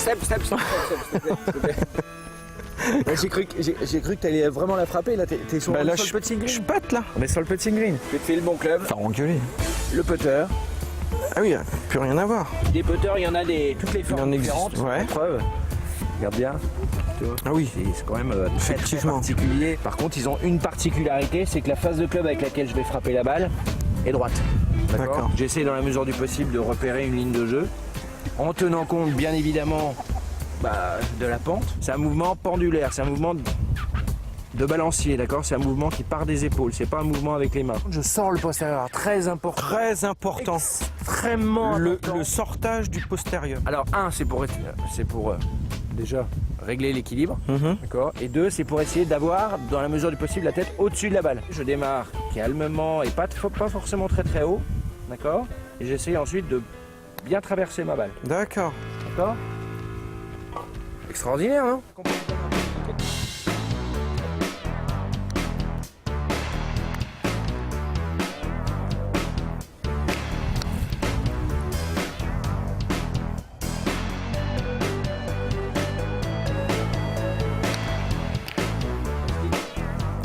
Step, s'il te plaît. Ouais, j'ai cru que t'allais vraiment la frapper, là t'es sur, Bah là, sur le putting je green. pète là. On est sur le putting green. Tu te fais le bon club, T'as engueulé. le putter. Ah oui, plus rien à voir. Des putters, il y en a toutes les en formes existe, différentes. ouais. Preuve. Regarde bien. Tu vois. Ah oui. C'est quand même très Effectivement. particulier. Par contre, ils ont une particularité, c'est que la face de club avec laquelle je vais frapper la balle est droite. D'accord. J'essaie dans la mesure du possible de repérer une ligne de jeu en tenant compte bien évidemment de la pente. C'est un mouvement pendulaire, c'est un mouvement de balancier, d'accord? C'est un mouvement qui part des épaules, c'est pas un mouvement avec les mains. Je sors le postérieur, très important. Très important. Extrêmement important. Le sortage du postérieur. Alors c'est pour déjà régler l'équilibre, Mhm. d'accord? Et 2, c'est pour essayer d'avoir, dans la mesure du possible, la tête au-dessus de la balle. Je démarre calmement et pas forcément très très haut, d'accord? Et j'essaie ensuite de bien traverser ma balle, D'accord. d'accord? Extraordinaire, hein?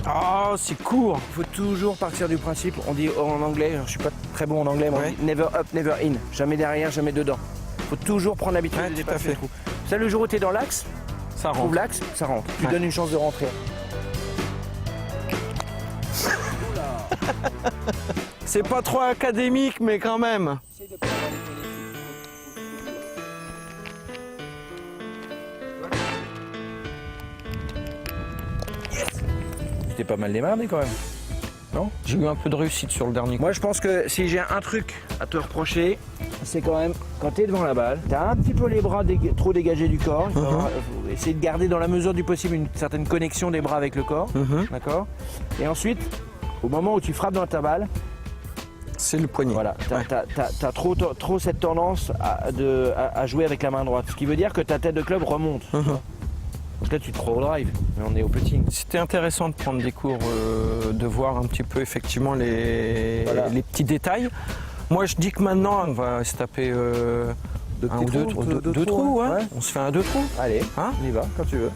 Ah, c'est court. Il faut toujours partir du principe, on dit en anglais, je suis pas très bon en anglais, mais Ouais. on dit never up, never in. Jamais derrière, jamais dedans. Il faut toujours prendre l'habitude Ouais, de tout à dépasser fait. le trou. Ça, le jour où tu es dans l'axe, Ça trouve rentre. l'axe, ça rentre. Tu Ouais. donnes une chance de rentrer. C'est pas trop académique, mais quand même. Tu t'es pas mal démarré quand même. Non? J'ai eu un peu de réussite sur le dernier coup. Moi, je pense que si j'ai un truc à te reprocher, c'est quand même quand tu es devant la balle, tu as un petit peu les bras trop dégagés du corps. Il faut essayer de garder dans la mesure du possible une certaine connexion des bras avec le corps. Mhm. D'accord? Et ensuite, au moment où tu frappes dans ta balle, C'est le poignet. voilà, t'as trop cette tendance à jouer avec la main droite. Ce qui veut dire que ta tête de club remonte. Mhm. Donc là, tu te crois au drive, mais on est au putting. C'était intéressant de prendre des cours, de voir un petit peu effectivement les petits détails. Moi, je dis que maintenant, on va se taper un ou deux trous. deux Deux trous, trous, hein. ouais. Ouais. On se fait un 2 trous. Allez, Hein? on y va quand tu veux.